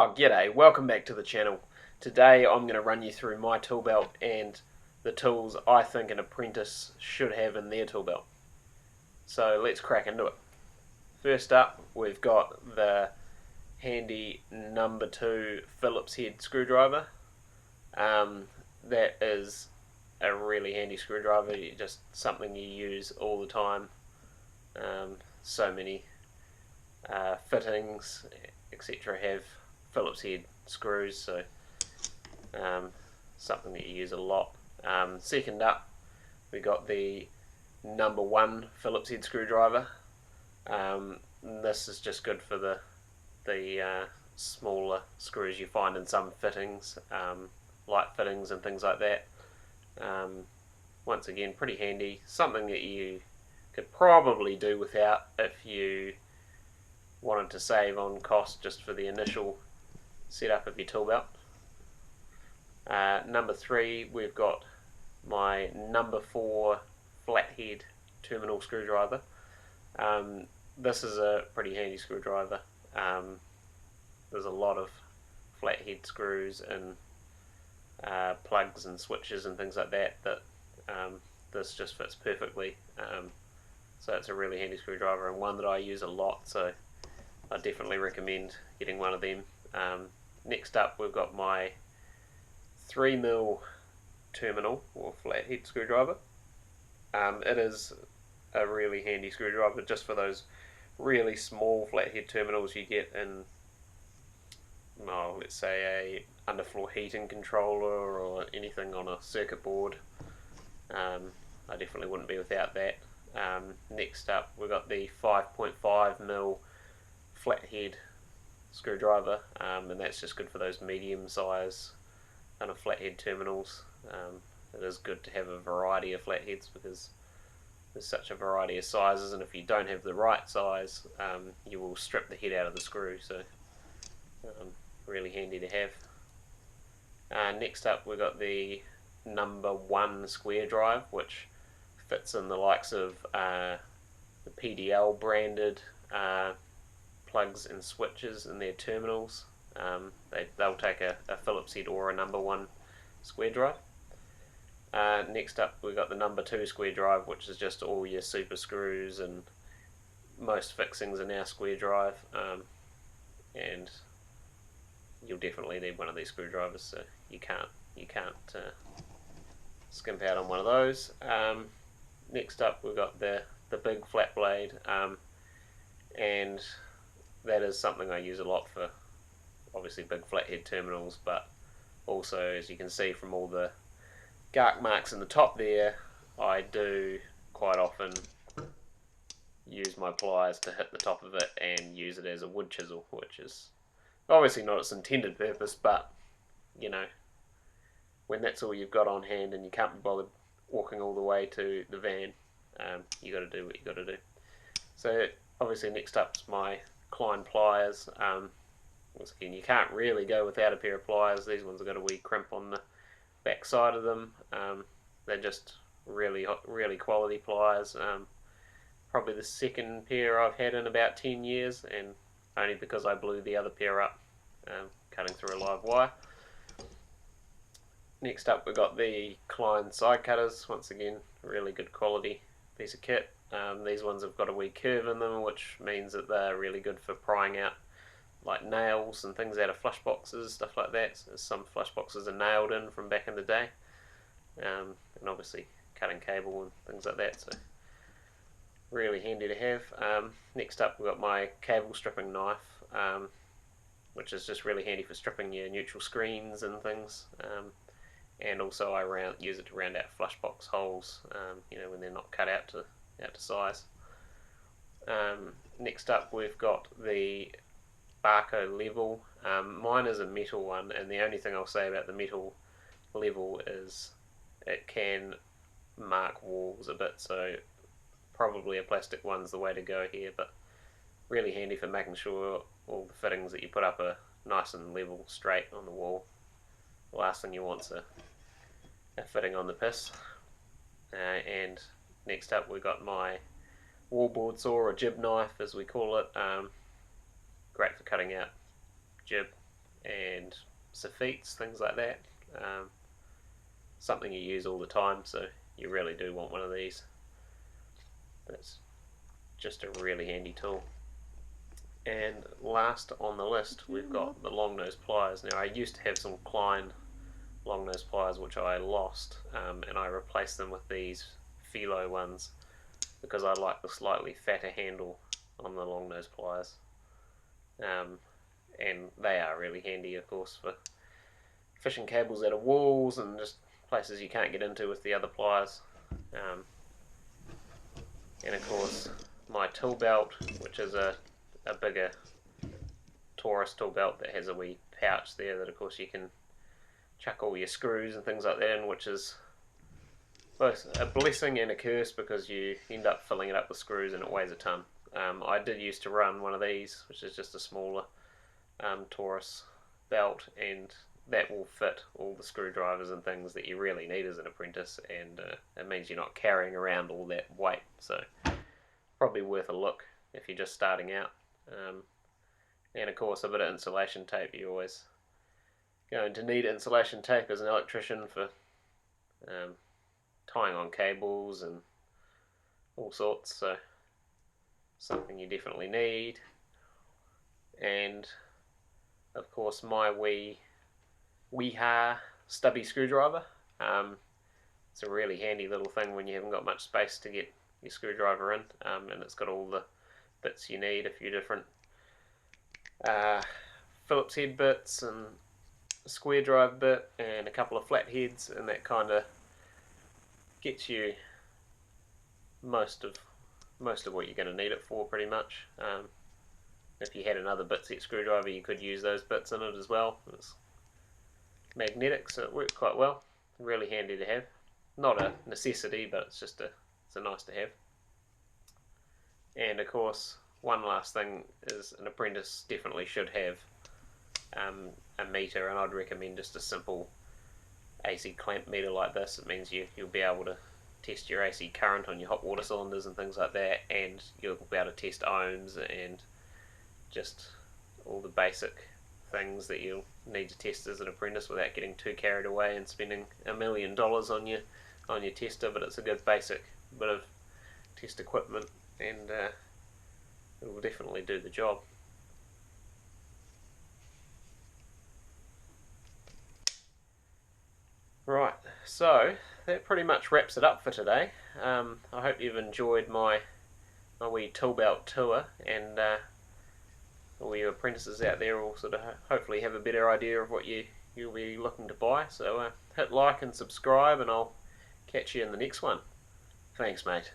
Oh, g'day, welcome back to the channel. Today I'm going to run you through my tool belt and the tools I think an apprentice should have in their tool belt. So let's crack into it. First up, we've got the handy number 2 Phillips head screwdriver. That is a really handy screwdriver, just something you use all the time. So many fittings, etc. have Phillips head screws, so something that you use a lot. Second up, we got the number 1 Phillips head screwdriver. This is just good for the smaller screws you find in some fittings, light fittings and things like that. Once again, pretty handy, something that you could probably do without if you wanted to save on cost just for the initial setup of your tool belt. Number 3, we've got my number 4 flathead terminal screwdriver. This is a pretty handy screwdriver. There's a lot of flathead screws and plugs and switches and things like that this just fits perfectly. So it's a really handy screwdriver and one that I use a lot, so I definitely recommend getting one of them. Next up, we've got my 3mm terminal or flathead screwdriver. It is a really handy screwdriver just for those really small flathead terminals you get in, well, let's say a underfloor heating controller or anything on a circuit board. I definitely wouldn't be without that. Next up, we've got the 5.5mm flathead screwdriver, and that's just good for those medium size kind of flathead terminals. It is good to have a variety of flatheads because there's such a variety of sizes, and if you don't have the right size, you will strip the head out of the screw, so really handy to have. Next up, we've got the number 1 square drive, which fits in the likes of the PDL branded plugs and switches in their terminals. They'll take a Phillips head or a number 1 square drive. Next up, we've got the number 2 square drive, which is just all your super screws and most fixings in our square drive. And you'll definitely need one of these screwdrivers, so you can't skimp out on one of those. Next up, we've got the big flat blade, and that is something I use a lot for obviously big flathead terminals, but also, as you can see from all the gark marks in the top there, I do quite often use my pliers to hit the top of it and use it as a wood chisel, which is obviously not its intended purpose, but you know, when that's all you've got on hand and you can't be bothered walking all the way to the van, you got to do what you got to do. So obviously next up is my Klein pliers. Once again, you can't really go without a pair of pliers. These ones have got a wee crimp on the back side of them. They're just really quality pliers. Probably the second pair I've had in about 10 years, and only because I blew the other pair up cutting through a live wire. Next up, we've got the Klein side cutters. Once again, really good quality piece of kit. These ones have got a wee curve in them, which means that they're really good for prying out like nails and things out of flush boxes, stuff like that. So some flush boxes are nailed in from back in the day, and obviously cutting cable and things like that, so really handy to have. Next up, we've got my cable stripping knife, which is just really handy for stripping your neutral screens and things, and also I use it to round out flush box holes, when they're not cut out to size. Next up, we've got the Barco level. Mine is a metal one, and the only thing I'll say about the metal level is it can mark walls a bit, so probably a plastic one's the way to go here, but really handy for making sure all the fittings that you put up are nice and level, straight on the wall. The last thing you want's a fitting on the piss. And next up, we've got my wallboard saw, or jib knife as we call it. Great for cutting out jib and soffits, things like that. Something you use all the time, so you really do want one of these. That's just a really handy tool. And last on the list, we've got the long nose pliers. Now, I used to have some Klein long nose pliers which I lost, and I replaced them with these Philo ones because I like the slightly fatter handle on the long nose pliers. And they are really handy, of course, for fishing cables out of walls and just places you can't get into with the other pliers. And of course, my tool belt, which is a bigger Taurus tool belt that has a wee pouch there that of course you can chuck all your screws and things like that in, which is both a blessing and a curse because you end up filling it up with screws and it weighs a ton. I did used to run one of these, which is just a smaller Taurus belt, and that will fit all the screwdrivers and things that you really need as an apprentice, and it means you're not carrying around all that weight, so probably worth a look if you're just starting out. And of course, a bit of insulation tape. You're always going to need insulation tape as an electrician for tying on cables and all sorts, so something you definitely need. And of course, my Weeha stubby screwdriver. It's a really handy little thing when you haven't got much space to get your screwdriver in, and it's got all the bits you need, a few different Phillips head bits and a square drive bit and a couple of flat heads, and that kind of gets you most of what you're going to need it for, pretty much. If you had another bit set screwdriver, you could use those bits in it as well. It's magnetic, so it works quite well. Really handy to have. Not a necessity, but it's a nice to have. And of course, one last thing is an apprentice definitely should have a meter, and I'd recommend just a simple AC clamp meter like this. It means you'll be able to test your AC current on your hot water cylinders and things like that, and you'll be able to test ohms and just all the basic things that you'll need to test as an apprentice without getting too carried away and spending $1 million on your tester. But it's a good basic bit of test equipment, and it will definitely do the job. Right, so that pretty much wraps it up for today. I hope you've enjoyed my wee tool belt tour, and all you apprentices out there will sort of hopefully have a better idea of what you'll be looking to buy. So hit like and subscribe, and I'll catch you in the next one. Thanks, mate.